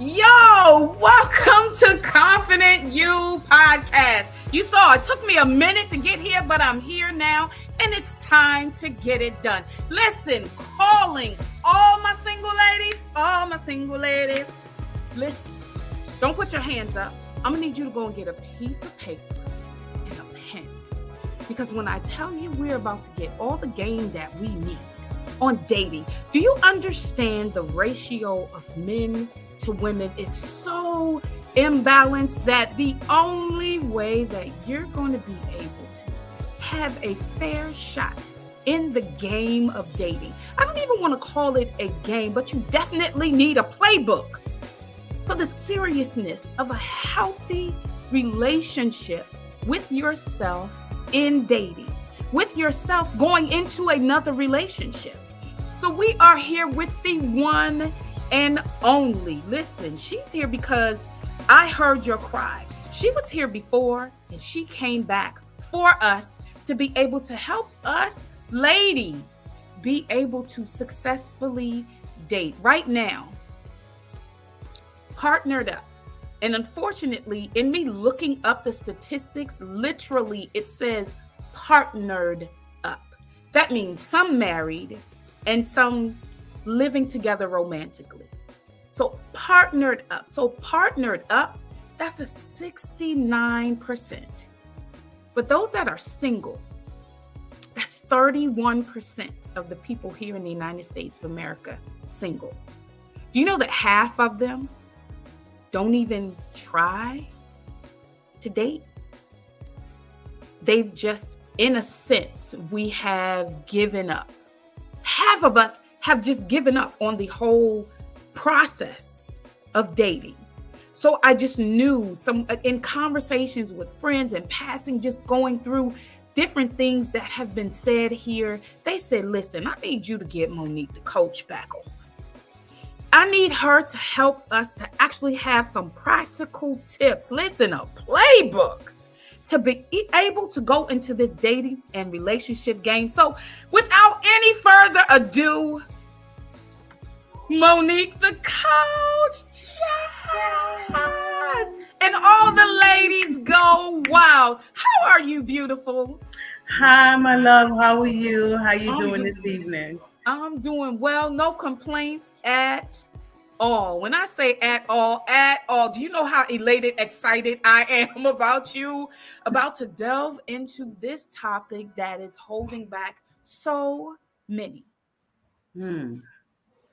Yo, welcome to Confident You Podcast. You saw it took me a minute to get here, but I'm here now, and it's time to get it done. Listen, calling all my single ladies, listen, don't put your hands up. I'm gonna need you to go and get a piece of paper and a pen, because when I tell you we're about to get all the game that we need on dating, do you understand the ratio of men to women is so imbalanced that the only way that you're going to be able to have a fair shot in the game of dating, I don't even want to call it a game, but you definitely need a playbook for the seriousness of a healthy relationship with yourself in dating, with yourself going into another relationship. So we are here with the one and only. Listen, she's here because I heard your cry. She was here before and she came back for us to be able to help us ladies be able to successfully date right now. Partnered up. And unfortunately, in me looking up the statistics, literally it says partnered up. That means some married and some living together romantically. So partnered up. That's a 69%. But those that are single, that's 31% of the people here in the United States of America single. Do you know that half of them don't even try to date? They've just, in a sense, we have given up. Half of us have just given up on the whole process of dating. So I just knew in conversations with friends and passing, just going through different things that have been said here, they said, listen, I need you to get Monique the Coach back on. I need her to help us to actually have some practical tips. Listen, a playbook to be able to go into this dating and relationship game. So without any further ado, Monique the Coach. Yes. And all the ladies go, wow. How are you, beautiful? Hi, my love. How are you? How you doing this evening? I'm doing well. No complaints at all. When I say at all, do you know how elated, excited I am about you? About to delve into this topic that is holding back so many.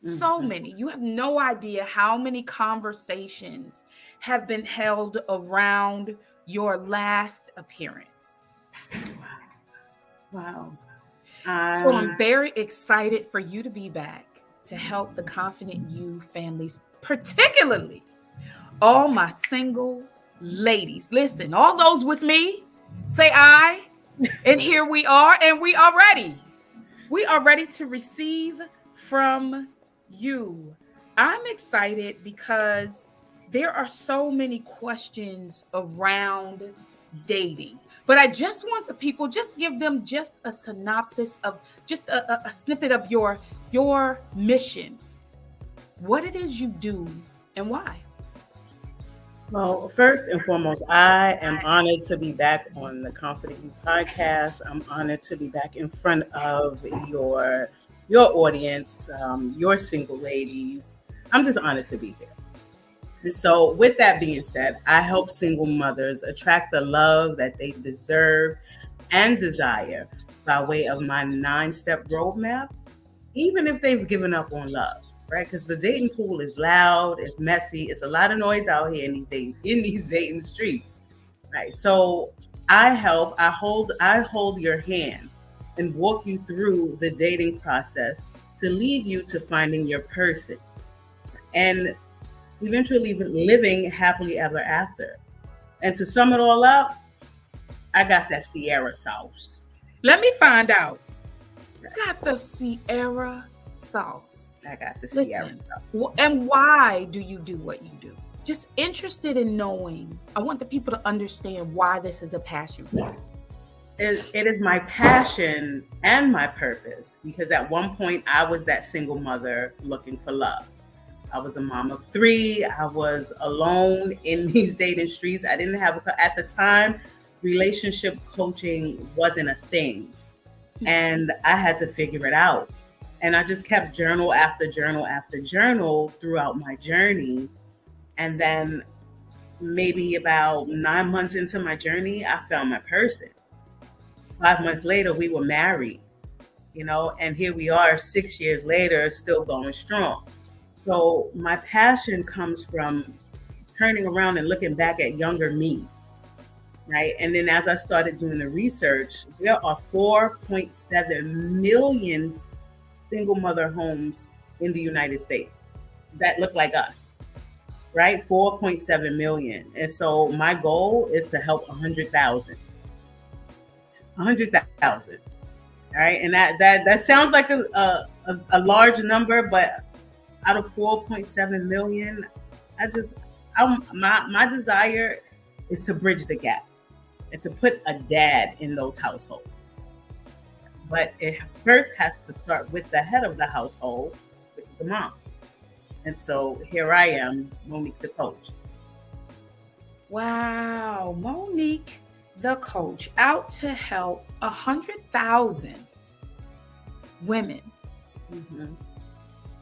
So many. You have no idea how many conversations have been held around your last appearance. Wow. So I'm very excited for you to be back to help the Confident You families, particularly all my single ladies. Listen, all those with me, say I, and here we are, and we are ready. We are ready to receive from you. I'm excited because there are so many questions around dating, but I just want the people, just give them just a synopsis of just a snippet of your mission, what it is you do and why. Well, first and foremost, I am honored to be back on the Confident You podcast. I'm honored to be back in front of your audience, your single ladies. I'm just honored to be here. So with that being said, I help single mothers attract the love that they deserve and desire by way of my 9-step roadmap, even if they've given up on love, right? Because the dating pool is loud, it's messy, it's a lot of noise out here in these dating streets, right? So I hold your hand and walk you through the dating process to lead you to finding your person and eventually living happily ever after. And to sum it all up, I got that Sierra sauce. Let me find out. Got the Sierra sauce. I got the Sierra sauce. And why do you do what you do? Just interested in knowing. I want the people to understand why this is a passion for you. It is my passion and my purpose, because at one point I was that single mother looking for love. I was a mom of 3. I was alone in these dating streets. I didn't have at the time, relationship coaching wasn't a thing. And I had to figure it out. And I just kept journal after journal after journal throughout my journey. And then maybe about 9 months into my journey, I found my person. 5 months later, we were married, and here we are 6 years later, still going strong. So my passion comes from turning around and looking back at younger me, right? And then as I started doing the research, there are 4.7 million single mother homes in the United States that look like us, right? 4.7 million. And so my goal is to help 100,000. 100,000. All right. And that sounds like a large number, but out of 4.7 million, my desire is to bridge the gap and to put a dad in those households. But it first has to start with the head of the household, which is the mom. And so here I am, Monique the Coach. Wow, Monique the Coach, out to help 100,000 women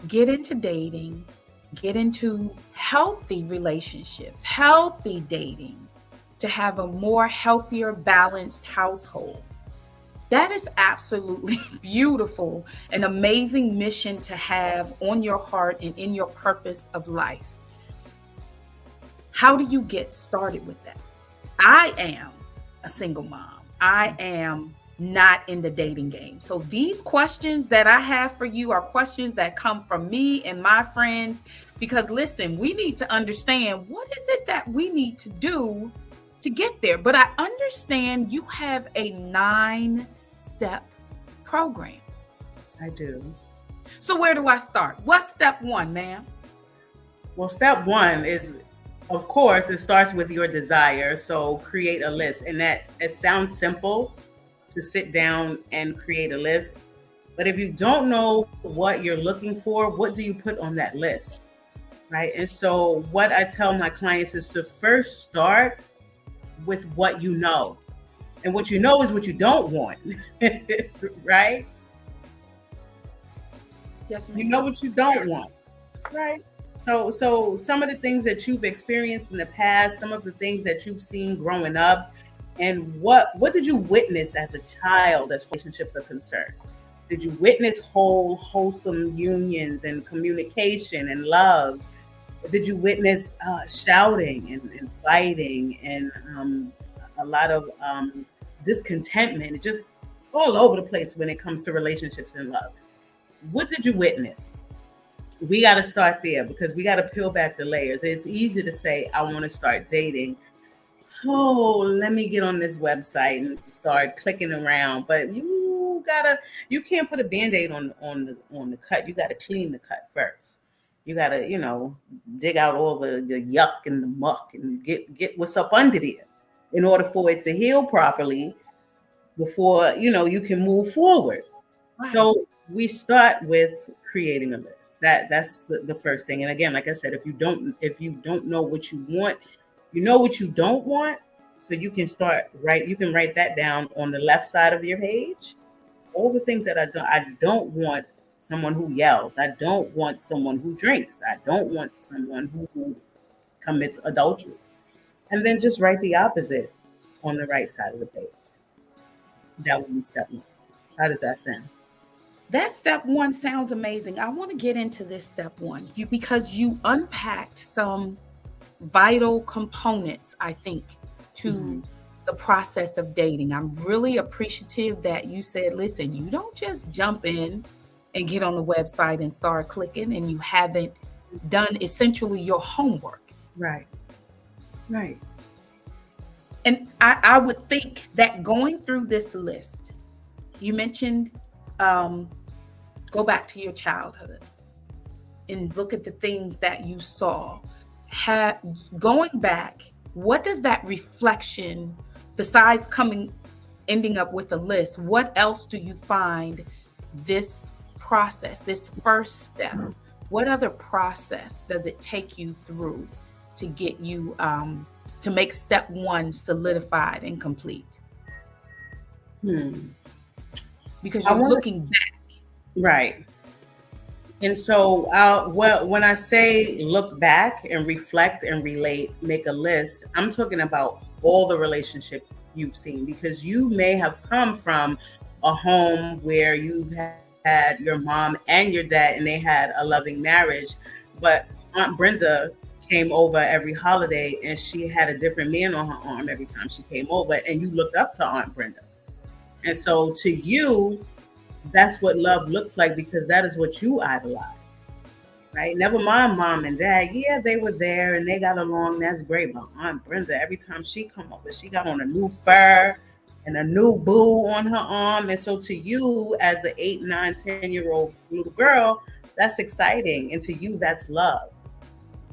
get into dating, get into healthy relationships, healthy dating, to have a more healthier, balanced household. That is absolutely beautiful, an amazing mission to have on your heart and in your purpose of life. How do you get started with that? I am a single mom. I am not in the dating game. So these questions that I have for you are questions that come from me and my friends, because listen, we need to understand what is it that we need to do to get there. But I understand you have a 9-step program. I do. So where do I start? What's step 1, ma'am? Well, step 1 is, of course, it starts with your desire. So create a list. And that it sounds simple to sit down and create a list. But if you don't know what you're looking for, what do you put on that list? Right. And so what I tell my clients is to first start with what you know. And what you know is what you don't want. Right? Yes, ma'am. You know what you don't want. Right? So some of the things that you've experienced in the past, some of the things that you've seen growing up, and what did you witness as a child as relationships are concerned? Did you witness wholesome unions and communication and love? Did you witness shouting and fighting and a lot of discontentment, just all over the place when it comes to relationships and love? What did you witness? We got to start there, because we got to peel back the layers. It's easy to say, I want to start dating. Oh, let me get on this website and start clicking around. But you can't put a Band-Aid on the cut. You got to clean the cut first. You got to, dig out all the yuck and the muck and get what's up under there in order for it to heal properly before, you can move forward. Right. So we start with creating a list. That's the first thing. And again, like I said, if you don't know what you want, you know what you don't want. So you can you can write that down on the left side of your page. All the things that I don't want someone who yells. I don't want someone who drinks. I don't want someone who commits adultery. And then just write the opposite on the right side of the page. That would be step 1. How does that sound? That step 1 sounds amazing. I want to get into this step 1 because you unpacked some vital components, I think, to the process of dating. I'm really appreciative that you said, listen, you don't just jump in and get on the website and start clicking and you haven't done essentially your homework. Right. And I would think that going through this list, you mentioned go back to your childhood and look at the things that you saw. Going back, what does that reflection, besides ending up with a list, what else do you find this process, this first step what other process does it take you through to get you to make step one solidified and complete? Because I you're want looking back. right. And so, when I say look back and reflect and relate, make a list, I'm talking about all the relationships you've seen, because you may have come from a home where you've had your mom and your dad and they had a loving marriage, but Aunt Brenda came over every holiday and she had a different man on her arm every time she came over, and you looked up to Aunt Brenda. And so to you, that's what love looks like, because that is what you idolize, right? Never mind mom and dad. Yeah, they were there and they got along. That's great. But Aunt Brenda, every time she come over, she got on a new fur and a new boo on her arm. And so to you, as an 8, 9, 10-year-old little girl, that's exciting. And to you, that's love.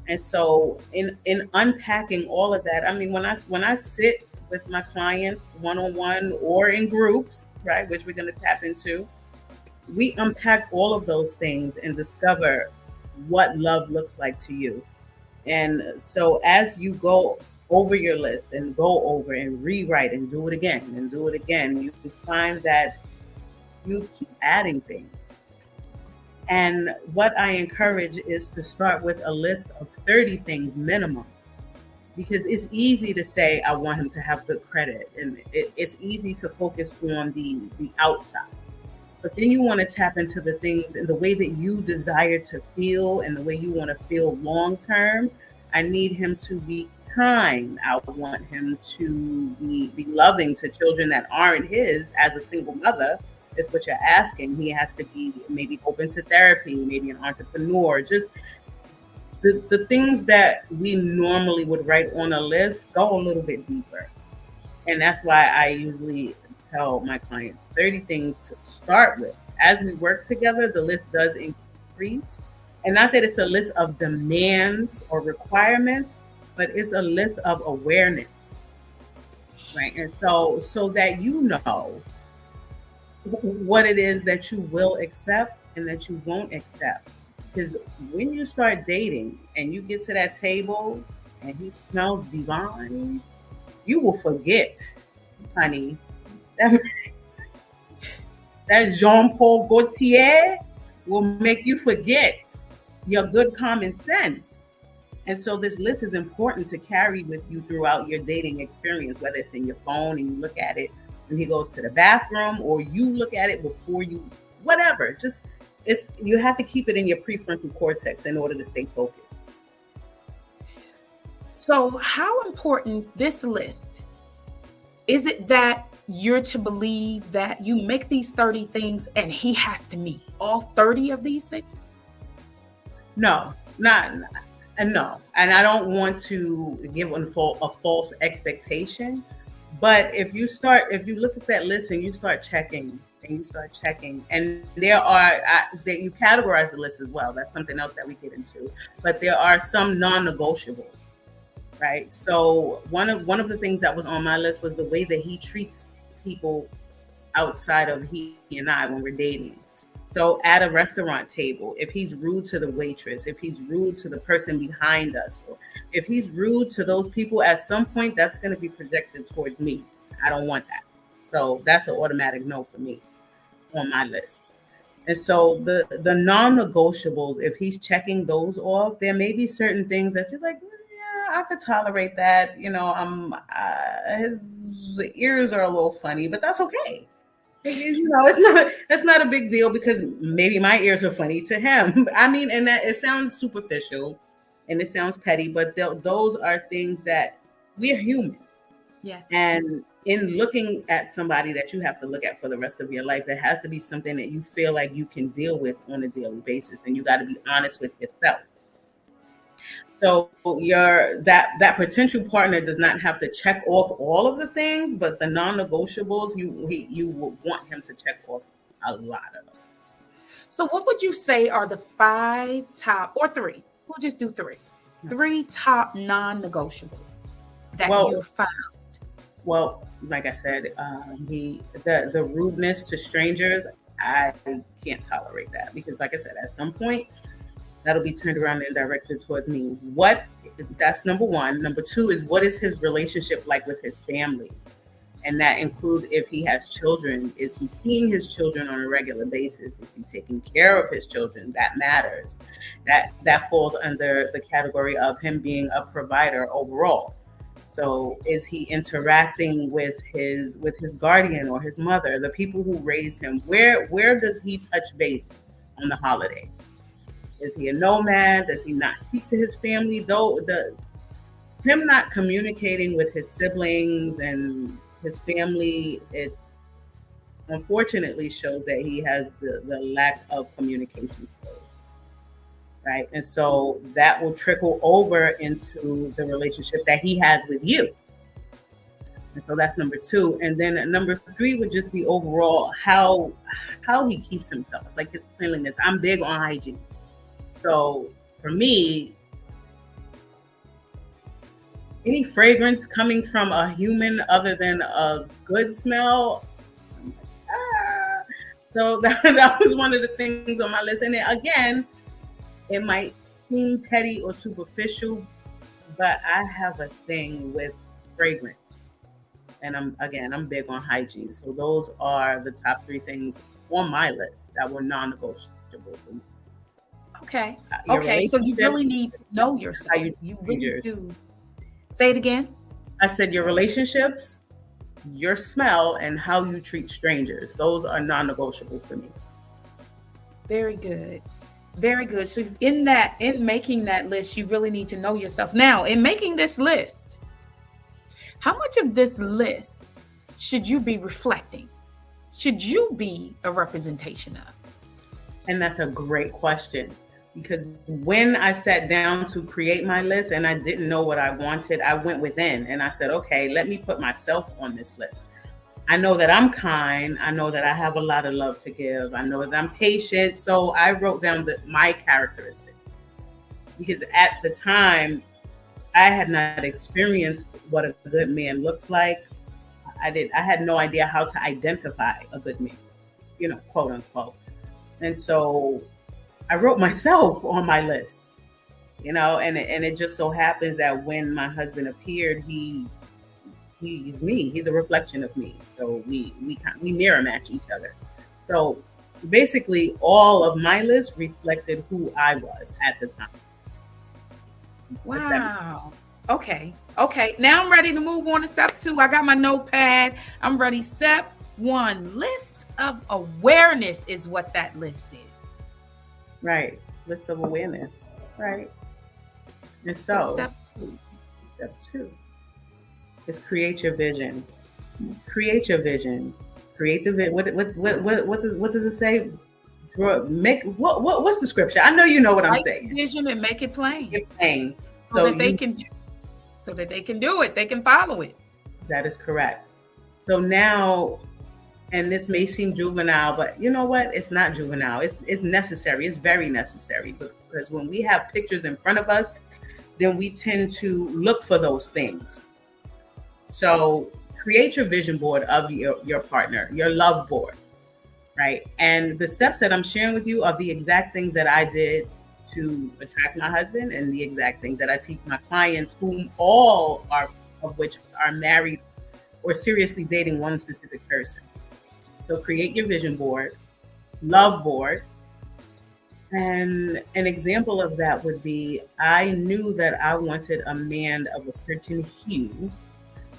And so in unpacking all of that, I mean, when I sit with my clients one-on-one or in groups, right, which we're going to tap into, we unpack all of those things and discover what love looks like to you. And so as you go over your list and go over and rewrite and do it again, you find that you keep adding things. And what I encourage is to start with a list of 30 things minimum, because it's easy to say, I want him to have good credit. And it's easy to focus on the outside. But then you want to tap into the things and the way that you desire to feel and the way you want to feel long term. I need him to be kind. I want him to be loving to children that aren't his as a single mother, is what you're asking. He has to be maybe open to therapy, maybe an entrepreneur, just the things that we normally would write on a list, go a little bit deeper. And that's why I usually tell my clients 30 things to start with. As we work together, the list does increase. And not that it's a list of demands or requirements, but it's a list of awareness, right? And so that you know what it is that you will accept and that you won't accept. Because when you start dating and you get to that table and he smells divine, you will forget, honey, that Jean-Paul Gaultier will make you forget your good common sense. And so this list is important to carry with you throughout your dating experience, whether it's in your phone and you look at it when he goes to the bathroom, or you look at it before you, whatever. Just you have to keep it in your prefrontal cortex in order to stay focused. So how important this list is it that you're to believe that you make these 30 things and he has to meet all 30 of these things? No. And I don't want to give a false expectation, but if you look at that list and you start checking, and there are that you categorize the list as well. That's something else that we get into, but there are some non-negotiables, right? So one of the things that was on my list was the way that he treats people outside of he and I when we're dating. So at a restaurant table, if he's rude to the waitress, if he's rude to the person behind us, or if he's rude to those people, at some point that's going to be projected towards me. I don't want that. So that's an automatic no for me on my list. And so the non-negotiables, if he's checking those off, there may be certain things that you're like, yeah, I could tolerate that. You know, his ears are a little funny, but that's okay. You know, it's not a big deal, because maybe my ears are funny to him. I mean, and that it sounds superficial and it sounds petty, but those are things that we're human. Yes. And in looking at somebody that you have to look at for the rest of your life, it has to be something that you feel like you can deal with on a daily basis, and you got to be honest with yourself. So that potential partner does not have to check off all of the things, but the non-negotiables, you will want him to check off a lot of those. So what would you say are the 5 top, or 3? We'll just do 3. 3 top non-negotiables that you found. Well, like I said, the rudeness to strangers, I can't tolerate that, because like I said, at some point, that'll be turned around and directed towards me. That's number one. Number two is, what is his relationship like with his family? And that includes if he has children. Is he seeing his children on a regular basis? Is he taking care of his children? That matters. That falls under the category of him being a provider overall. So is he interacting with his guardian or his mother, the people who raised him? Where does he touch base on the holiday? Is he a nomad? Does he not speak to his family? Though him not communicating with his siblings and his family, it unfortunately shows that he has the lack of communication skills, right? And so that will trickle over into the relationship that he has with you. And so that's number two. And then number three would just be overall how he keeps himself, like his cleanliness. I'm big on hygiene. So for me, any fragrance coming from a human other than a good smell, so that was one of the things on my list. And again, it might seem petty or superficial, but I have a thing with fragrance. And I'm big on hygiene. So those are the top three things on my list that were non-negotiable for me. Okay. Okay. So you really need to know yourself. You really do. Say it again. I said your relationships, your smell, and how you treat strangers. Those are non-negotiable for me. Very good. Very good. So in making that list, you really need to know yourself. Now, in making this list, how much of this list should you be reflecting? Should you be a representation of? And that's a great question. Because when I sat down to create my list and I didn't know what I wanted, I went within and I said, okay, let me put myself on this list. I know that I'm kind. I know that I have a lot of love to give. I know that I'm patient. So I wrote down my characteristics. Because at the time, I had not experienced what a good man looks like. I had no idea how to identify a good man, quote unquote. And so I wrote myself on my list, and it just so happens that when my husband appeared, he's me. He's a reflection of me. So we mirror match each other. So basically, all of my list reflected who I was at the time. Wow. Okay. Now I'm ready to move on to step 2. I got my notepad. I'm ready. Step 1, list of awareness is what that list is. Right. List of awareness. Right. And so step 2 is create your vision. Create your vision. Create the vision. What does it say? What's the scripture? I know you know what I'm saying. Vision and make it plain. So that they can do it. They can follow it. That is correct. So now, and this may seem juvenile, but you know what? It's not juvenile. It's necessary. It's very necessary, because when we have pictures in front of us, then we tend to look for those things. So create your vision board of your partner, your love board, right? And the steps that I'm sharing with you are the exact things that I did to attract my husband, and the exact things that I teach my clients, whom all of which are married or seriously dating one specific person. So create your vision board, love board. And an example of that would be, I knew that I wanted a man of a certain hue,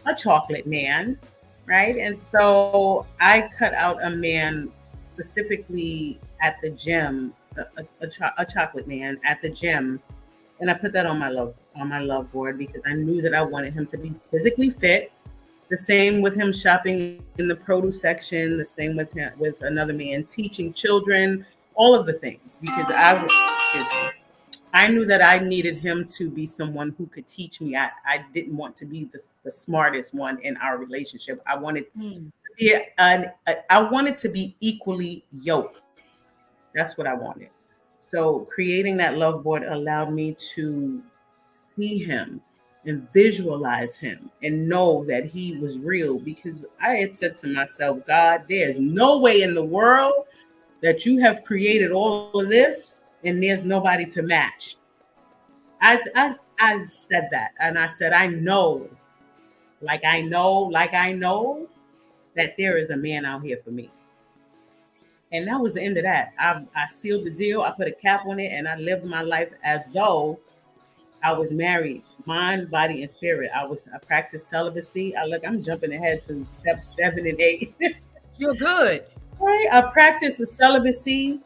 a chocolate man, right? And so I cut out a man specifically at the gym, a chocolate man at the gym, and I put that on my love board, because I knew that I wanted him to be physically fit. The same with him shopping in the produce section. The same with him with another man teaching children. All of the things, because I knew that I needed him to be someone who could teach me. I didn't want to be the smartest one in our relationship. I wanted to be equally yoked. That's what I wanted. So creating that love board allowed me to see him and visualize him and know that he was real, because I had said to myself, God, there's no way in the world that you have created all of this and there's nobody to match. I said that, and I said, I know that there is a man out here for me. And that was the end of that. I sealed the deal. I put a cap on it, and I lived my life as though I was married, mind, body, and spirit. I practiced celibacy. I'm jumping ahead to step 7 and 8. You're good. Right. I practiced the celibacy,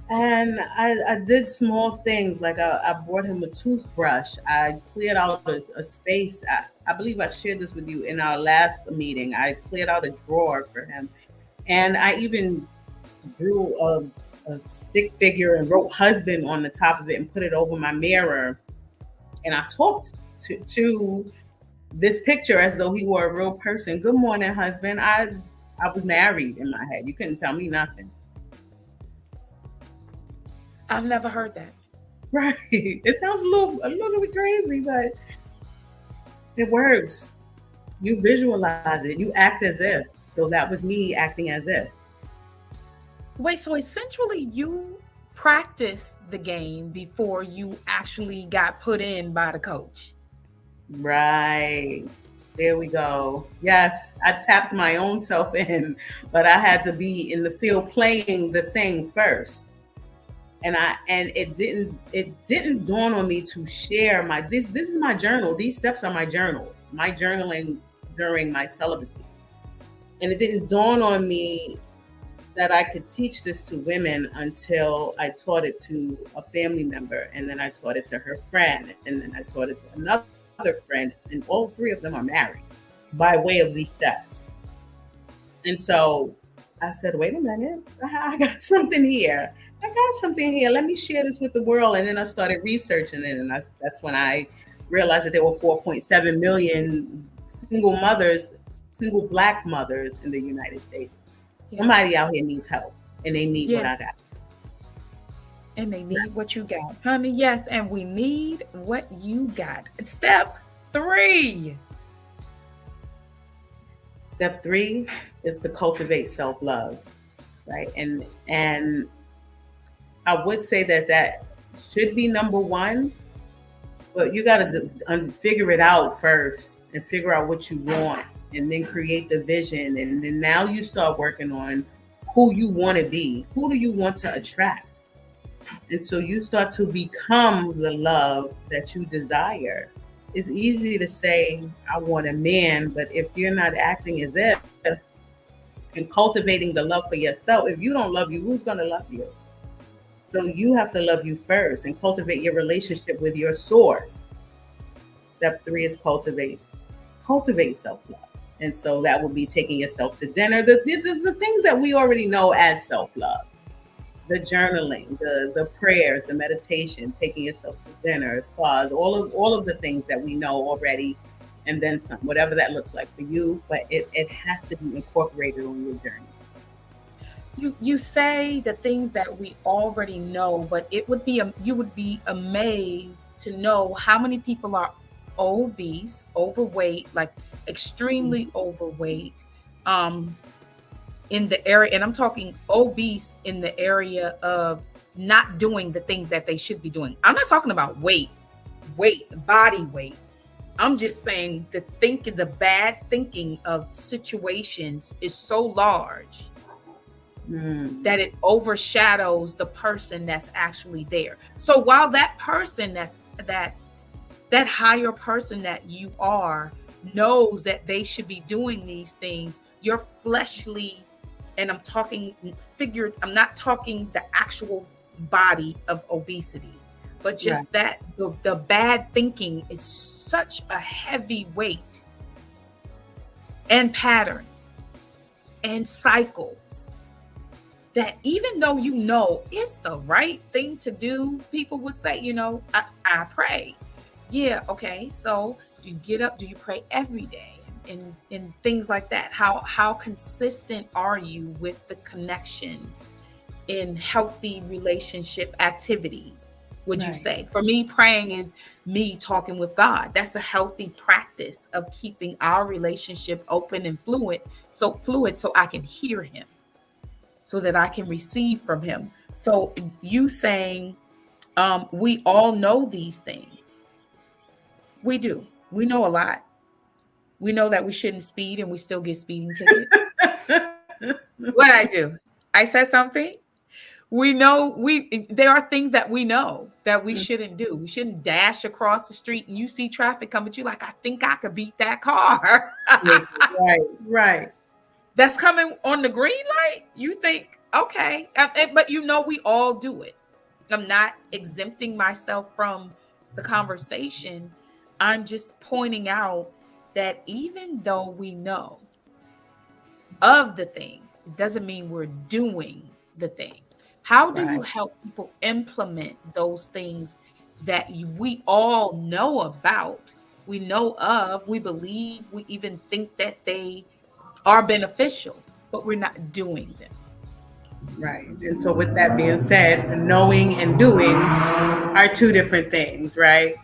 and I did small things like I brought him a toothbrush. I cleared out a space. I believe I shared this with you in our last meeting. I cleared out a drawer for him, and I even drew a stick figure and wrote husband on the top of it and put it over my mirror. And I talked to this picture as though he were a real person. Good morning, husband. I was married in my head. You couldn't tell me nothing. I've never heard that. Right. It sounds a little bit crazy, but it works. You visualize it. You act as if. So that was me acting as if. Wait, so essentially you practiced the game before you actually got put in by the coach. Right. There we go. Yes, I tapped my own self in, but I had to be in the field playing the thing first. And it didn't dawn on me to share this is my journal. These steps are my journal. My journaling during my celibacy. And it didn't dawn on me that I could teach this to women until I taught it to a family member, and then I taught it to her friend, and then I taught it to another friend, and all 3 of them are married by way of these steps. And so I said, wait a minute, I got something here. Let me share this with the world. And then I started researching it, and that's when I realized that there were 4.7 million single Black mothers in the United States. Somebody out here needs help, and they need what I got. And they need what you got, honey. Yes, and we need what you got. Step 3. Step 3 is to cultivate self-love, right? And I would say that should be number 1, but you got to figure it out first and figure out what you want. And then create the vision. And then now you start working on who you want to be. Who do you want to attract? And so you start to become the love that you desire. It's easy to say, I want a man, but if you're not acting as if and cultivating the love for yourself, if you don't love you, who's going to love you? So you have to love you first and cultivate your relationship with your source. Step 3 is cultivate self-love. And so that would be taking yourself to dinner. The things that we already know as self-love. The journaling, the prayers, the meditation, taking yourself to dinner, spas, all of the things that we know already, and then some, whatever that looks like for you. But it has to be incorporated on your journey. You say the things that we already know, but you would be amazed to know how many people are obese, overweight, like extremely overweight, in the area, and I'm talking obese in the area of not doing the things that they should be doing. I'm not talking about body weight. I'm just saying the bad thinking of situations is so large that it overshadows the person that's actually there. So while that person that higher person that you are knows that they should be doing these things, your fleshly, and I'm not talking the actual body of obesity, but just that the bad thinking is such a heavy weight, and patterns and cycles that even though you know it's the right thing to do, people would say, I pray. Yeah, okay. So do you get up? Do you pray every day? And things like that. How consistent are you with the connections in healthy relationship activities? Would you say? For me, praying is me talking with God. That's a healthy practice of keeping our relationship open and fluid so I can hear him. so that I can receive from him. So you saying, we all know these things. We do. We know a lot. We know that we shouldn't speed and we still get speeding tickets. What I do? I said something. We know there are things that we know that we shouldn't do. We shouldn't dash across the street and you see traffic coming at you like, I think I could beat that car. Right. That's coming on the green light. You think, okay, but you know, we all do it. I'm not exempting myself from the conversation. I'm just pointing out that even though we know of the thing, it doesn't mean we're doing the thing. How do you help people implement those things that we all know about, we know of, we believe, we even think that they are beneficial, but we're not doing them? Right. And so with that being said, knowing and doing are two different things, right?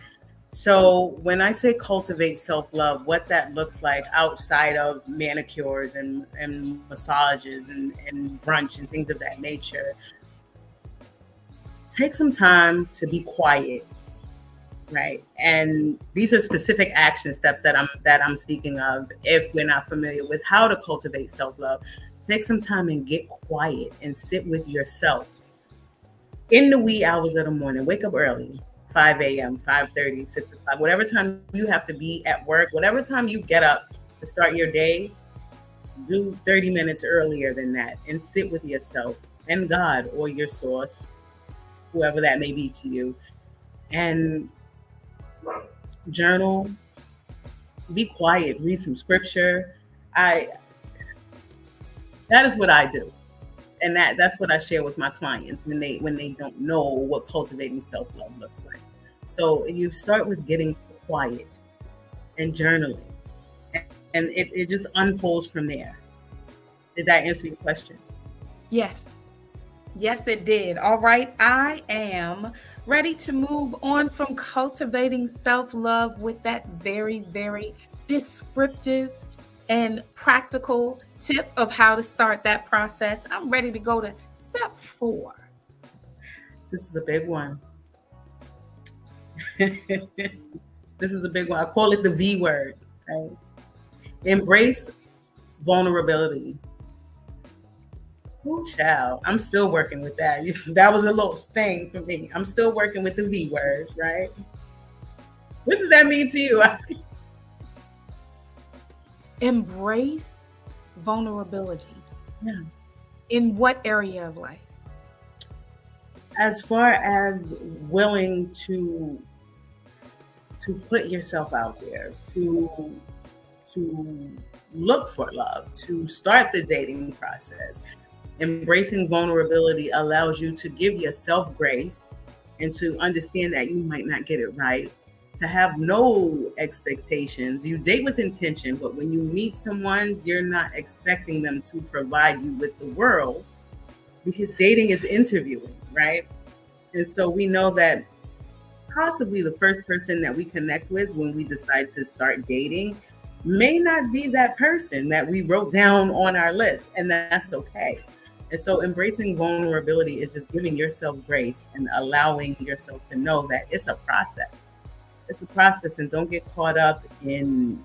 So when I say cultivate self-love, what that looks like outside of manicures and massages and brunch and things of that nature, take some time to be quiet, right? And these are specific action steps that I'm speaking of. If we're not familiar with how to cultivate self-love, take some time and get quiet and sit with yourself in the wee hours of the morning. Wake up early, 5 a.m., 5:30, 6 o'clock, whatever time you have to be at work, whatever time you get up to start your day, do 30 minutes earlier than that and sit with yourself and God or your source, whoever that may be to you, and journal, be quiet, read some scripture. That is what I do. And that's what I share with my clients when they don't know what cultivating self-love looks like. So you start with getting quiet and journaling, and it just unfolds from there. Did that answer your question? Yes. Yes, it did. All right. I am ready to move on from cultivating self-love with that very, very descriptive and practical tip of how to start that process. I'm ready to go to step 4. This is a big one. This is a big one. I call it the V word, right? Embrace vulnerability. Oh, child, I'm still working with that. That was a little sting for me. I'm still working with the V word, right? What does that mean to you? Embrace vulnerability. Yeah. In what area of life? As far as willing to put yourself out there, to look for love, to start the dating process. Embracing vulnerability allows you to give yourself grace and to understand that you might not get it right, to have no expectations. You date with intention, but when you meet someone, you're not expecting them to provide you with the world, because dating is interviewing, right? And so we know that possibly the first person that we connect with when we decide to start dating may not be that person that we wrote down on our list, and that's okay. And so embracing vulnerability is just giving yourself grace and allowing yourself to know that it's a process. It's a process, and don't get caught up in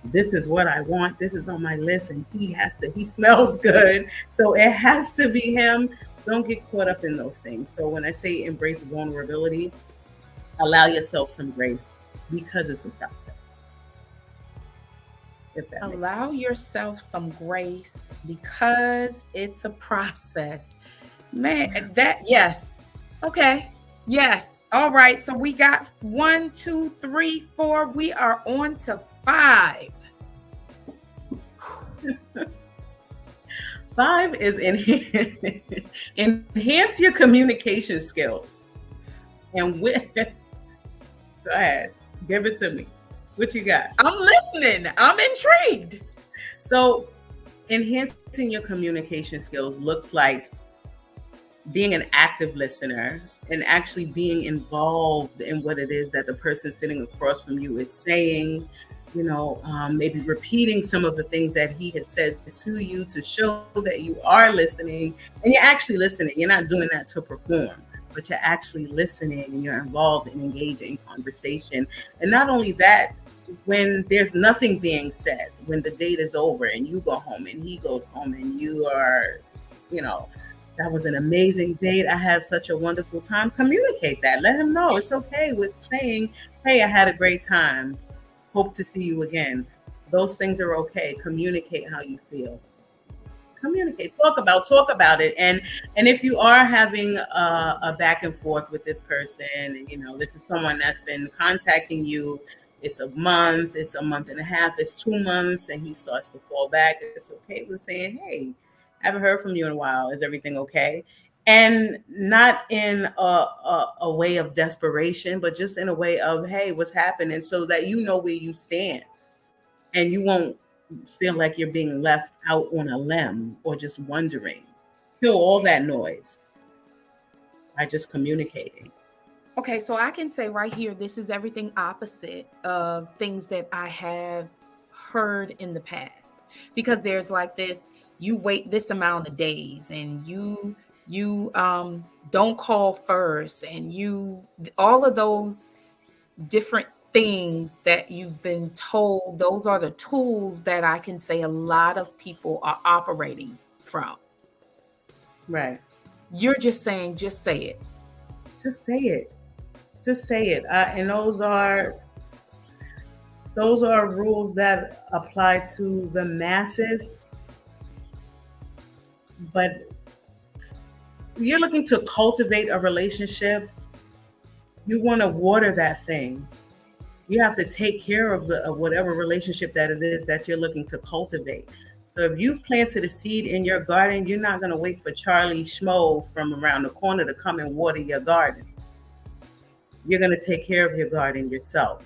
this is what I want, this is on my list, and he smells good, so it has to be him. Don't get caught up in those things. So when I say embrace vulnerability, allow yourself some grace because it's a process. Allow yourself some grace because it's a process. Man, yes. Okay. Yes. All right. So we got 1, 2, 3, 4. We are on to 5. 5 is enhance your communication skills. And go ahead, give it to me. What you got? I'm listening. I'm intrigued. So enhancing your communication skills looks like being an active listener and actually being involved in what it is that the person sitting across from you is saying, maybe repeating some of the things that he has said to you to show that you are listening, and you're actually listening. You're not doing that to perform, but you're actually listening and you're involved and engaging in conversation. And not only that, when there's nothing being said, when the date is over and you go home and he goes home and you are, that was an amazing date. I had such a wonderful time. Communicate that. Let him know it's okay with saying, hey, I had a great time. Hope to see you again. Those things are okay. Communicate how you feel. Communicate. Talk about it. And if you are having a back and forth with this person, and this is someone that's been contacting you, it's a month and a half, it's 2 months, and he starts to fall back, it's okay with saying, hey, I haven't heard from you in a while. Is everything okay? And not in a way of desperation, but just in a way of, hey, what's happening, so that you know where you stand and you won't feel like you're being left out on a limb or just wondering. Kill all that noise by just communicating. Okay, so I can say right here, this is everything opposite of things that I have heard in the past, because there's like this, you wait this amount of days and you don't call first, and all of those different things that you've been told, those are the tools that I can say a lot of people are operating from. Right. You're just saying, just say it. Just say it. Just say it. And those are rules that apply to the masses. But you're looking to cultivate a relationship. You want to water that thing. You have to take care of whatever relationship that it is that you're looking to cultivate. So if you've planted a seed in your garden, you're not going to wait for Charlie Schmo from around the corner to come and water your garden. You're going to take care of your garden yourself.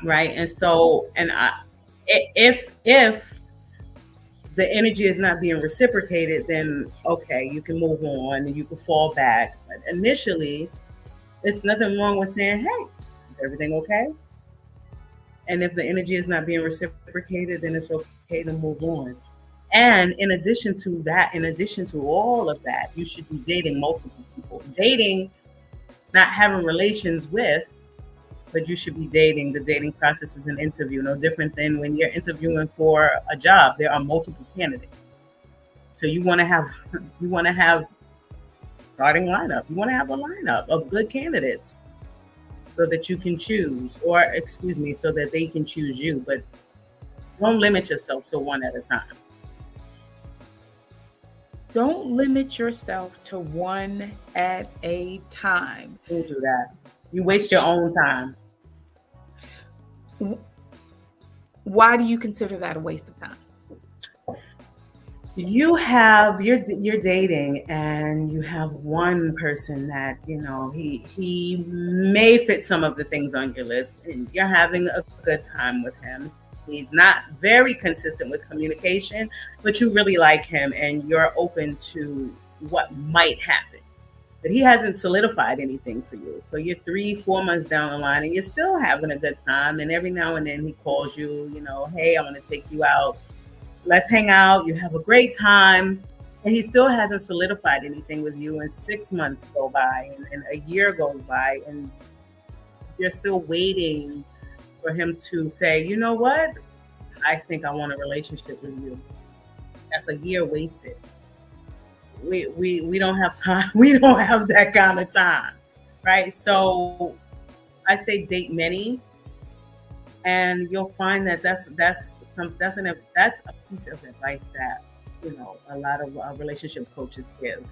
Right. And so, if the energy is not being reciprocated, then okay, you can move on and you can fall back. But initially, there's nothing wrong with saying, hey, is everything okay? And if the energy is not being reciprocated, then it's okay to move on. And in addition to all of that, you should be dating multiple people. Dating, not having relations with, but you should be dating. The dating process is an interview, no different than when you're interviewing for a job. There are multiple candidates. So you want to have starting lineup. You want to have a lineup of good candidates so that you can choose, so that they can choose you. But don't limit yourself to one at a time. Don't limit yourself to one at a time. Don't do that. You waste your own time. Why do you consider that a waste of time? You're dating, and you have one person that he may fit some of the things on your list, and you're having a good time with him. He's not very consistent with communication, but you really like him and you're open to what might happen. But he hasn't solidified anything for you. So you're 3-4 months down the line and you're still having a good time. And every now and then he calls you, hey, I want to take you out. Let's hang out. You have a great time. And he still hasn't solidified anything with you. And 6 months go by and a year goes by and you're still waiting for him to say, you know what? I think I want a relationship with you. That's a year wasted. We don't have time. We don't have that kind of time, right? So I say date many, and you'll find that that's a piece of advice that a lot of relationship coaches give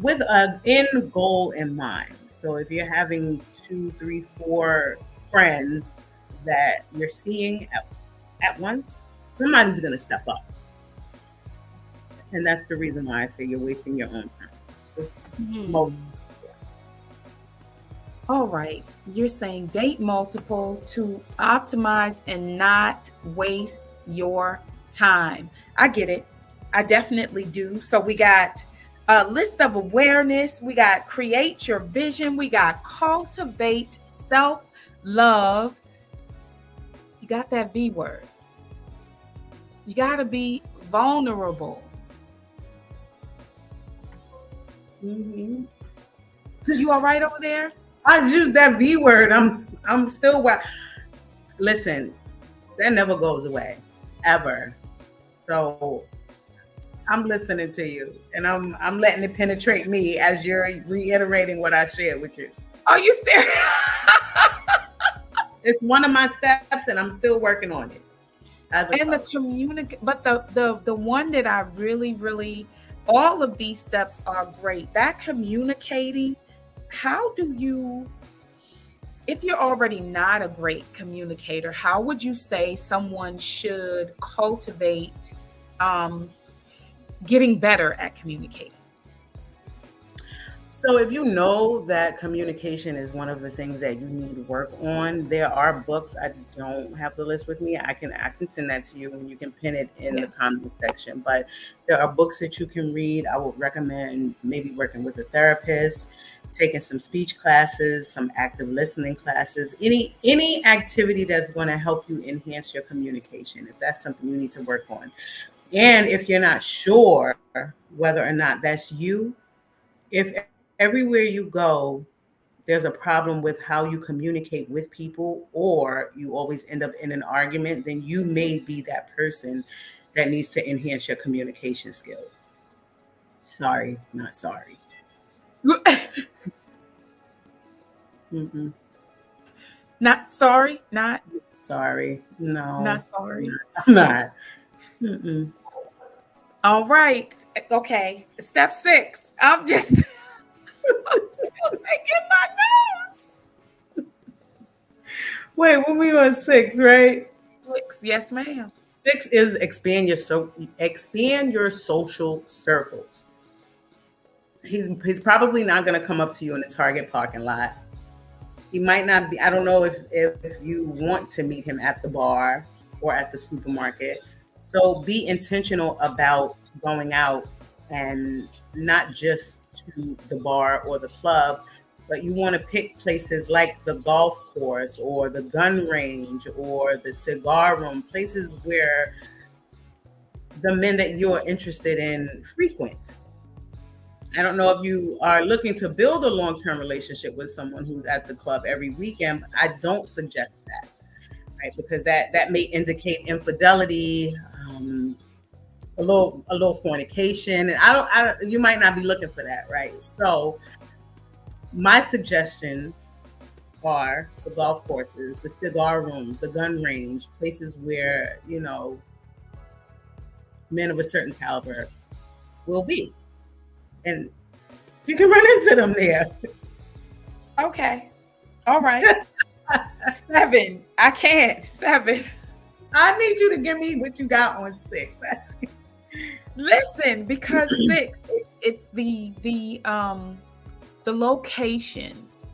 with an end goal in mind. So if you're having 2, 3, 4 friends that you're seeing at once, somebody's going to step up. And that's the reason why I say you're wasting your own time. Just most. Yeah. All right. You're saying date multiple to optimize and not waste your time. I get it. I definitely do. So we got a list of awareness. We got create your vision. We got cultivate self-love. You got that V word. You got to be vulnerable. Mm-hmm. You all right over there? I used that V word. I'm still listen, that never goes away, ever. So I'm listening to you, and I'm letting it penetrate me as you're reiterating what I shared with you. Are you serious? It's one of my steps, and I'm still working on it. And the but the one that I really, all of these steps are great. That communicating, how do you, if you're already not a great communicator, how would you say someone should cultivate getting better at communicating? So if you know that communication is one of the things that you need work on, there are books. I don't have the list with me. I can send that to you, and you can pin it in the comment section. But there are books that you can read. I would recommend maybe working with a therapist, taking some speech classes, some active listening classes, any activity that's going to help you enhance your communication, if that's something you need to work on. And if you're not sure whether or not that's you, if everywhere you go, there's a problem with how you communicate with people, or you always end up in an argument, then you may be that person that needs to enhance your communication skills. Sorry, not sorry. Mm-mm. Not sorry, not sorry. No, not sorry. I'm not. Mm-mm. All right. Okay. Step 6. I'm still taking my notes. Wait, what we on 6, right? 6. Yes, ma'am. 6 is expand your social circles. He's probably not going to come up to you in the Target parking lot. He might not be. I don't know if you want to meet him at the bar or at the supermarket. So be intentional about going out, and not just to the bar or the club, but you want to pick places like the golf course or the gun range or the cigar room, places where the men that you're interested in frequent. I don't know if you are looking to build a long-term relationship with someone who's at the club every weekend. I don't suggest that, right? Because that may indicate infidelity, a little fornication, and I don't. You might not be looking for that, right? So, my suggestion are the golf courses, the cigar rooms, the gun range, places where men of a certain caliber will be. And you can run into them there. Okay. All right. 7. I can't. 7. I need you to give me what you got on 6. Listen, because 6, it's the locations.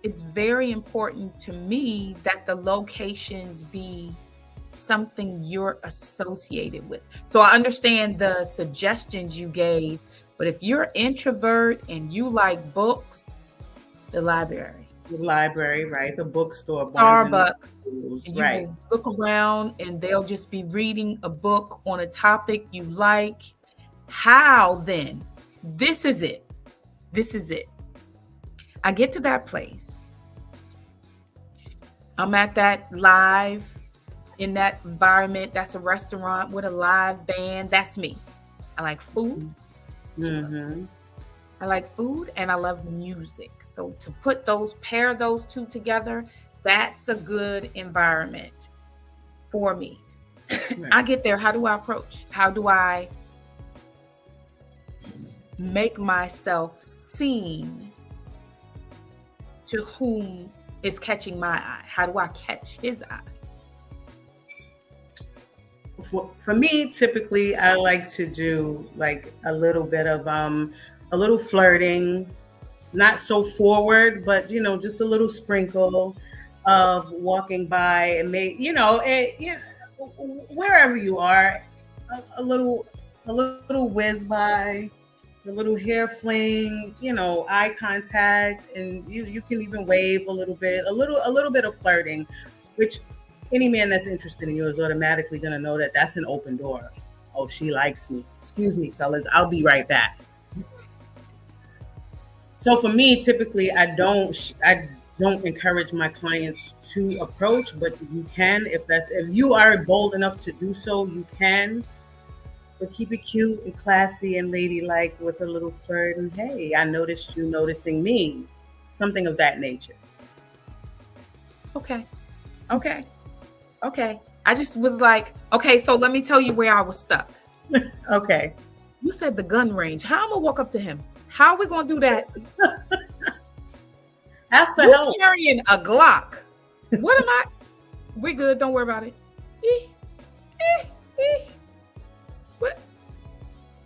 It's very important to me that the locations be something you're associated with. So I understand the suggestions you gave, but if you're an introvert and you like books, the library. The library, right? The bookstore, Starbucks. And right. You look around and they'll just be reading a book on a topic you like. How then? This is it. I get to that place. I'm at that live, in that environment. That's a restaurant with a live band. That's me. I like food. Mm-hmm. I like food and I love music. So to pair those two together, that's a good environment for me. Right. I get there. How do I approach? How do I make myself seen to whom is catching my eye? How do I catch his eye? For me, typically, I like to do like a little bit of a little flirting, not so forward, but just a little sprinkle of walking by, and wherever you are, a little whiz by, a little hair fling, eye contact, and you can even wave a little bit of flirting, which any man that's interested in you is automatically going to know that that's an open door. Oh, she likes me. Excuse me, fellas. I'll be right back. So for me, typically, I don't encourage my clients to approach, but you can, if you are bold enough to do so, you can. But keep it cute and classy and ladylike with a little flirt. And hey, I noticed you noticing me. Something of that nature. Okay. I just was like, okay, so let me tell you where I was stuck. Okay. You said the gun range. How am I gonna walk up to him? How are we gonna do that? Ask for help. Carrying a Glock. What am I? We're good. Don't worry about it. What?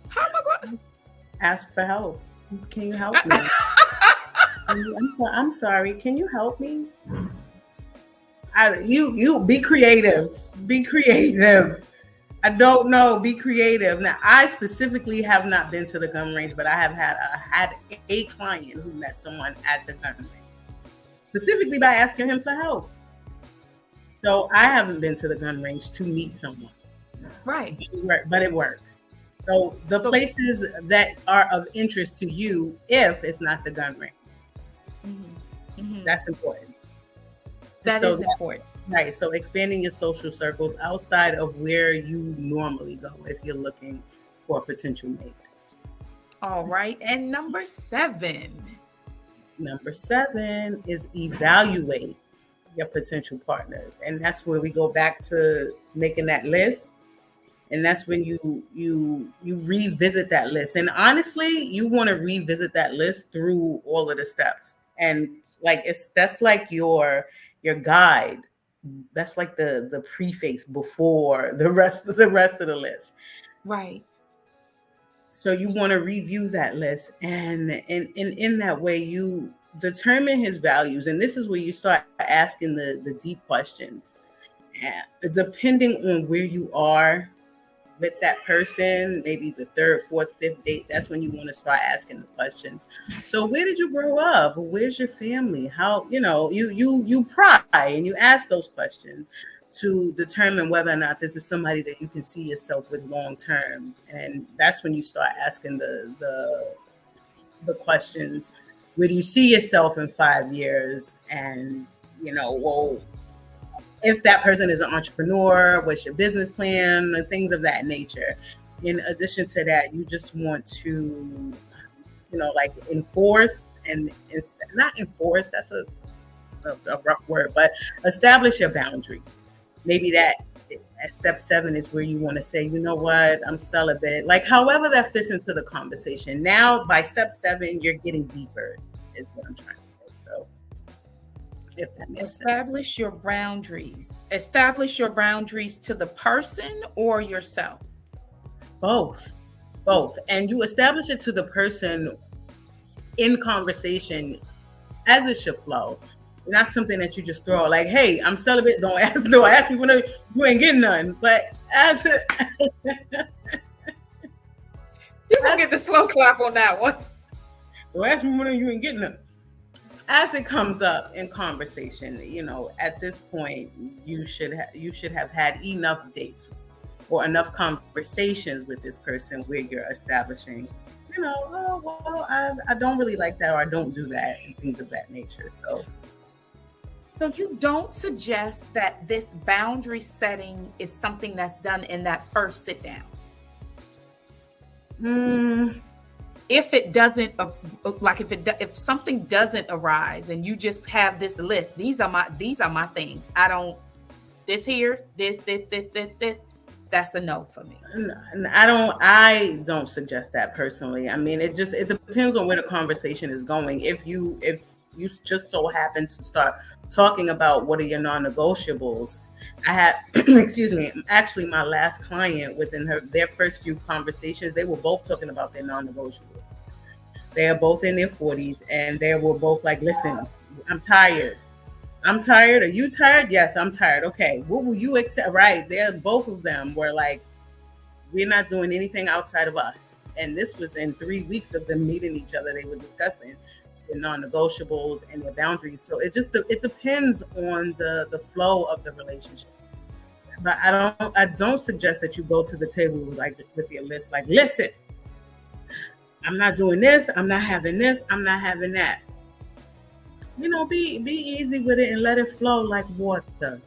How am I going? Ask for help. Can you help me? I'm sorry. Can you help me? You be creative. Be creative. I don't know. Be creative. Now, I specifically have not been to the gun range, but I have had a client who met someone at the gun range, specifically by asking him for help. So I haven't been to the gun range to meet someone. Right. But it works. So the places that are of interest to you, if it's not the gun range, that's important. That is important. Right. So expanding your social circles outside of where you normally go if you're looking for a potential mate. All right. And number 7. Number 7 is evaluate your potential partners. And that's where we go back to making that list. And that's when you revisit that list. And honestly, you want to revisit that list through all of the steps. And like that's like your guide. That's like the preface before the rest of the list. Right. So you want to review that list, and in that way you determine his values. And this is where you start asking the deep questions. Depending on where you are with that person, maybe the 3rd, 4th, 5th date, that's when you want to start asking the questions. So where did you grow up? Where's your family? How, you pry and you ask those questions to determine whether or not this is somebody that you can see yourself with long term. And that's when you start asking the questions. Where do you see yourself in 5 years? And, if that person is an entrepreneur, what's your business plan, and things of that nature. In addition to that, you just want to, enforce, and it's not enforce, that's a rough word, but establish your boundary. Maybe that at step 7 is where you want to say, you know what, I'm celibate. Like however that fits into the conversation. Now by step 7, you're getting deeper is what I'm trying to say. So if that makes sense. Your boundaries. Establish your boundaries to the person or yourself? Both. And you establish it to the person in conversation as it should flow. Not something that you just throw like, hey, I'm celibate. Don't ask me when you ain't getting none. But as it, you gonna get the slow clap on that one. Don't ask me when you ain't getting none. As it comes up in conversation, at this point, you should have had enough dates or enough conversations with this person where you're establishing, I don't really like that, or I don't do that, and things of that nature. So you don't suggest that this boundary setting is something that's done in that first sit down? If it doesn't, if something doesn't arise and you just have this list, these are my things. I don't, this here, this, that's a no for me. I don't suggest that personally. I mean, it depends on where the conversation is going. If you just so happen to start talking about what are your non-negotiables, I had, actually my last client, within their first few conversations, they were both talking about their non-negotiables. They are both in their 40s, and they were both like, listen, I'm tired. Are you tired? Yes, I'm tired. Okay, what will you accept? Right, both of them were like, we're not doing anything outside of us. And this was in 3 weeks of them meeting each other. They were discussing their non-negotiables and their boundaries. So it depends on the flow of the relationship. But I don't suggest that you go to the table with your list, like, listen, I'm not doing this, I'm not having this, I'm not having that. Be easy with it and let it flow like water.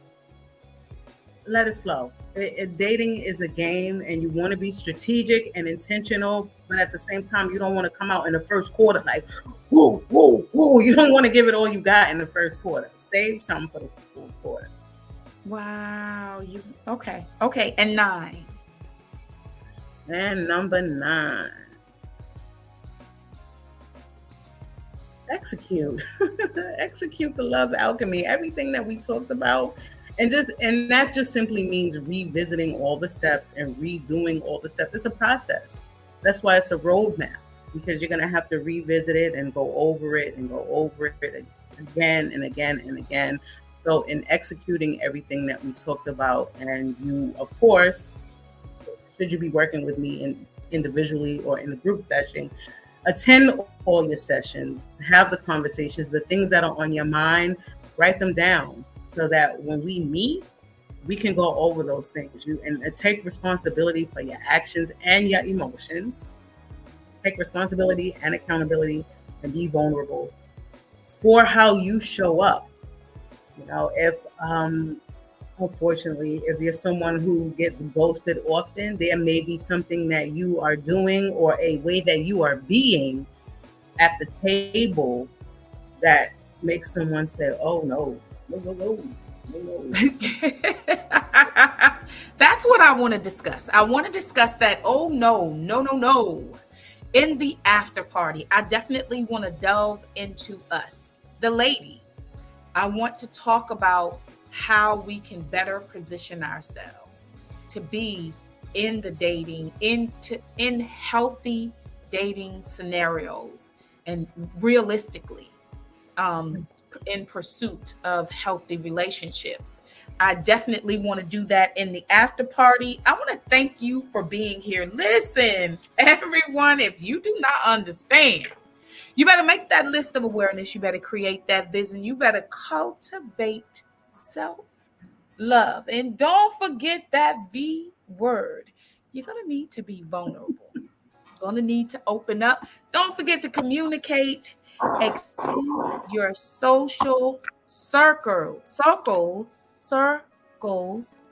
Let it flow. Dating is a game, and you want to be strategic and intentional, but at the same time, you don't want to come out in the first quarter like, woo, woo, woo. You don't want to give it all you got in the first quarter. Save something for the fourth quarter. Wow. Okay. And 9. And number 9. Execute. Execute the love alchemy. Everything that we talked about. And that just simply means revisiting all the steps and redoing all the steps. It's a process. That's why it's a roadmap, because you're going to have to revisit it and go over it again and again and again. So in executing everything that we talked about, and you, of course, should you be working with me individually or in a group session, attend all your sessions, have the conversations, the things that are on your mind, write them down, so that when we meet, we can go over those things. And take responsibility for your actions and your emotions. Take responsibility and accountability, and be vulnerable for how you show up. If unfortunately, if you're someone who gets ghosted often, there may be something that you are doing or a way that you are being at the table that makes someone say, oh no. That's what I want to discuss. I want to discuss that. Oh no. In the after party, I definitely want to delve into us, the ladies. I want to talk about how we can better position ourselves to be in the dating, in healthy dating scenarios, and realistically, in pursuit of healthy relationships. I definitely want to do that in the after party. I want to thank you for being here. Listen, everyone, if you do not understand, you better make that list of awareness. You better create that vision. You better cultivate self-love. And don't forget that V word. You're going to need to be vulnerable. You're going to need to open up. Don't forget to communicate. Extend your social circles.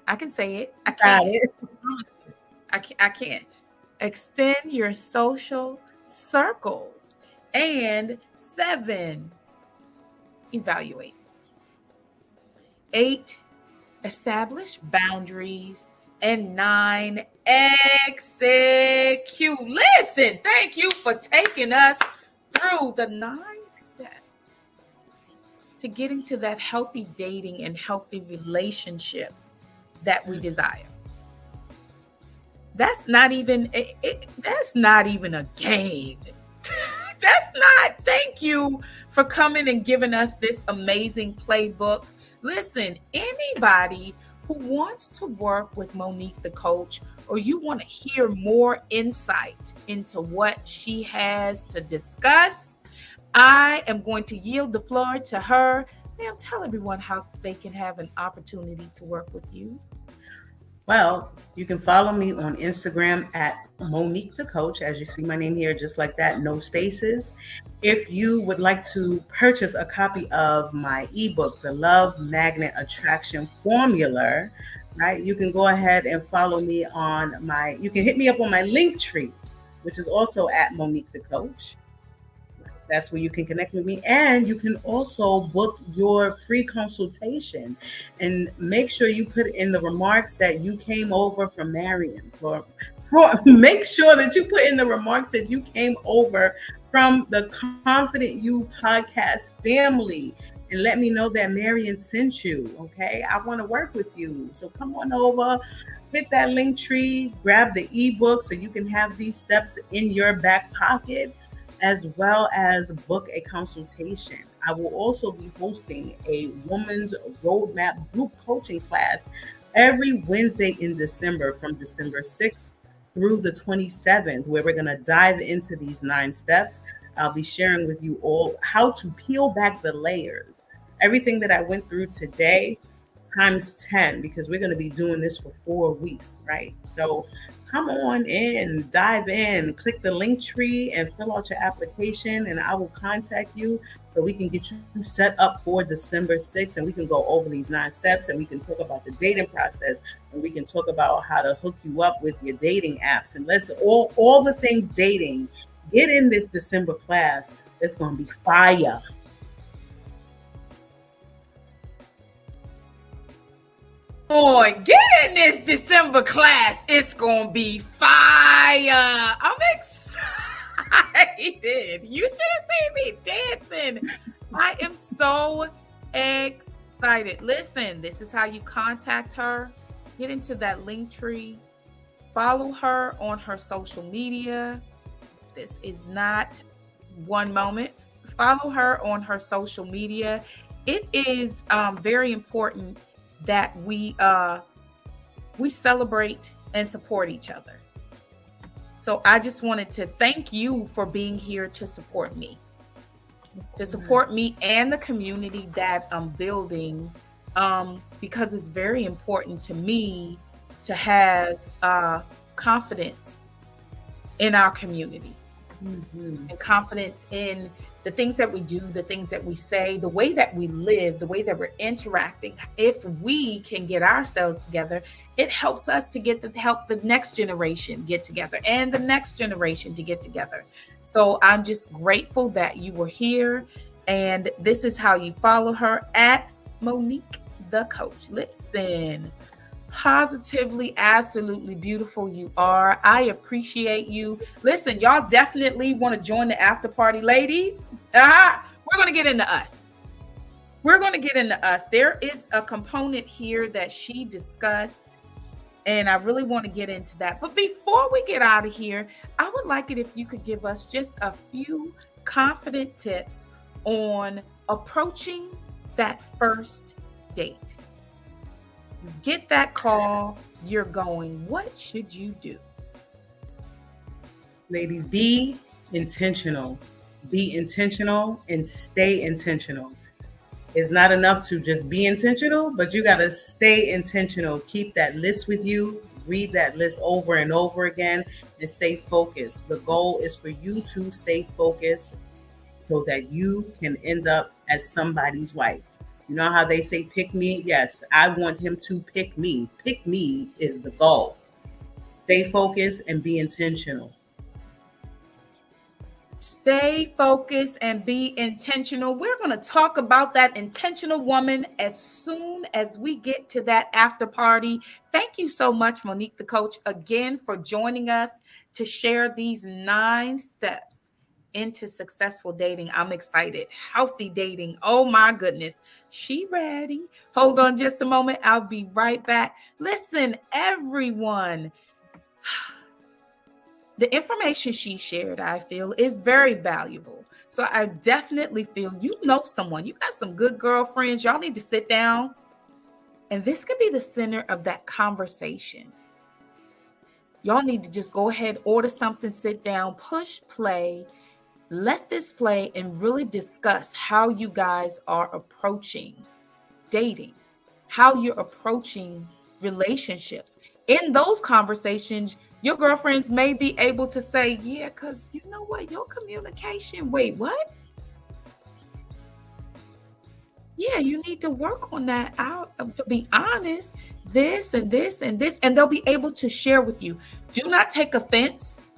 I can say it. I can't. Extend your social circles. And 7, evaluate. 8, establish boundaries. And 9, execute. Listen, thank you for taking us through the 9 steps to getting to that healthy dating and healthy relationship that we desire. That's not even a game. Thank you for coming and giving us this amazing playbook. Listen, anybody who wants to work with Monique the Coach, or you want to hear more insight into what she has to discuss, I am going to yield the floor to her. Ma'am, tell everyone how they can have an opportunity to work with you. Well, you can follow me on Instagram at Monique the Coach, as you see my name here, just like that, no spaces. If you would like to purchase a copy of my ebook, The Love Magnet Attraction Formula, right, you can go ahead and follow me you can hit me up on my link tree, which is also at Monique the Coach. That's where you can connect with me. And you can also book your free consultation, and make sure you put in the remarks that you came over from Marion. Make sure that you put in the remarks that you came over from the Confident You podcast family, and let me know that Marion sent you. Okay. I want to work with you. So come on over, hit that link tree, grab the ebook so you can have these steps in your back pocket, as well as book a consultation. I will also be hosting a Woman's Roadmap group coaching class every Wednesday in December, from December 6th through the 27th, where we're going to dive into these 9 steps. I'll be sharing with you all how to peel back the layers. Everything that I went through today times 10, because we're going to be doing this for 4 weeks, right? So come on in, dive in, click the link tree and fill out your application, and I will contact you so we can get you set up for December 6th, and we can go over these 9 steps, and we can talk about the dating process, and we can talk about how to hook you up with your dating apps, and let's all the things dating. Get in this December class. It's going to be fire. On, get in this December class. It's gonna be fire. I'm excited. You should have seen me dancing. I am so excited. Listen, this is how you contact her. Get into that link tree. Follow her on her social media. This is not one moment. Follow her on her social media. It is very important that we celebrate and support each other. So I just wanted to thank you for being here to support me, me and the community that I'm building, because it's very important to me to have confidence in our community, and confidence in the things that we do, the things that we say, the way that we live, the way that we're interacting. If we can get ourselves together, it helps us to help the next generation get together, and the next generation to get together. So I'm just grateful that you were here, and this is how you follow her, at Monique The Coach. Listen, positively, absolutely beautiful you are. I appreciate you. Listen, y'all definitely want to join the after party, ladies. We're going to get into us. There is a component here that she discussed, and I really want to get into that. But before we get out of here, I would like it if you could give us just a few confident tips on approaching that first date. Get that call, you're going. What should you do? Ladies, be intentional. Be intentional and stay intentional. It's not enough to just be intentional, but you got to stay intentional. Keep that list with you. Read that list over and over again and stay focused. The goal is for you to stay focused so that you can end up as somebody's wife. You know how they say, pick me? Yes, I want him to pick me. Pick me is the goal. Stay focused and be intentional. Stay focused and be intentional. We're going to talk about that intentional woman as soon as we get to that after party. Thank you so much, Monique the Coach, again for joining us to share these 9 steps into successful dating. I'm excited. Healthy dating. Oh my goodness. She ready. Hold on just a moment. I'll be right back. Listen, everyone. The information she shared, I feel, is very valuable. So I definitely feel you know someone. You got some good girlfriends. Y'all need to sit down. And this could be the center of that conversation. Y'all need to just go ahead, order something, sit down, push play. Let this play and really discuss how you guys are approaching dating, how you're approaching relationships. In those conversations, your girlfriends may be able to say, yeah, because you know what, your communication, wait, what? Yeah, you need to work on that. To be honest, this and this and this, and they'll be able to share with you. Do not take offense.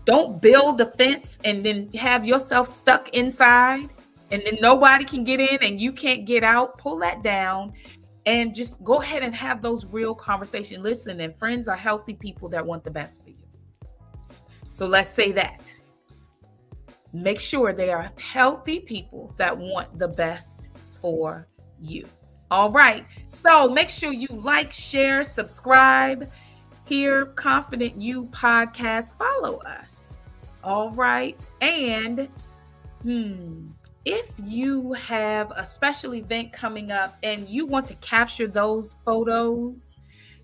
Don't build a fence and then have yourself stuck inside and then nobody can get in and you can't get out. Pull that down and just go ahead and have those real conversations. Listen, and friends are healthy people that want the best for you. So let's say that. Make sure they are healthy people that want the best for you. All right. So make sure you like, share, subscribe. Here, Confident You Podcast. Follow us. All right. And if you have a special event coming up and you want to capture those photos,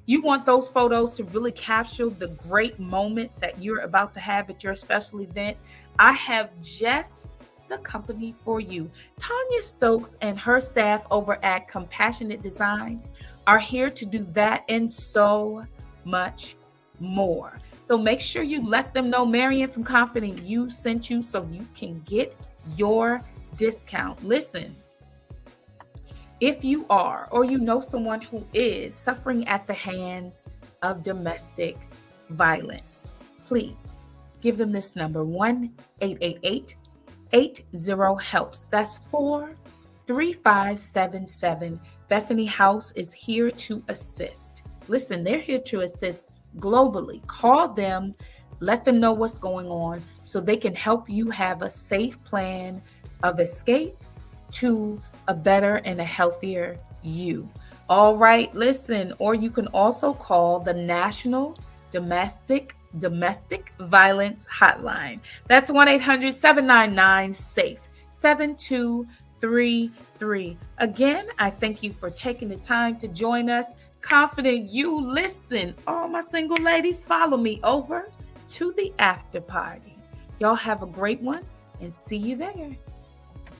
You want those photos to really capture the great moments that you're about to have at your special event. I have just the company for you. Tanya Stokes and her staff over at Compassionate Designs are here to do that and so much more. So make sure you let them know Marian from Confident You sent you so you can get your discount. Listen, if you are or you know someone who is suffering at the hands of domestic violence, please give them this number, 1-888-80-HELPS. That's 43577. Bethany House is here to assist. Listen, they're here to assist globally. Call them, let them know what's going on so they can help you have a safe plan of escape to a better and a healthier you. All right, listen, or you can also call the National Domestic Violence Hotline. That's 1-800-799-SAFE, 7233. Again, I thank you for taking the time to join us. Confident You. Listen, all my single ladies, follow me over to the after party. Y'all have a great one and see you there.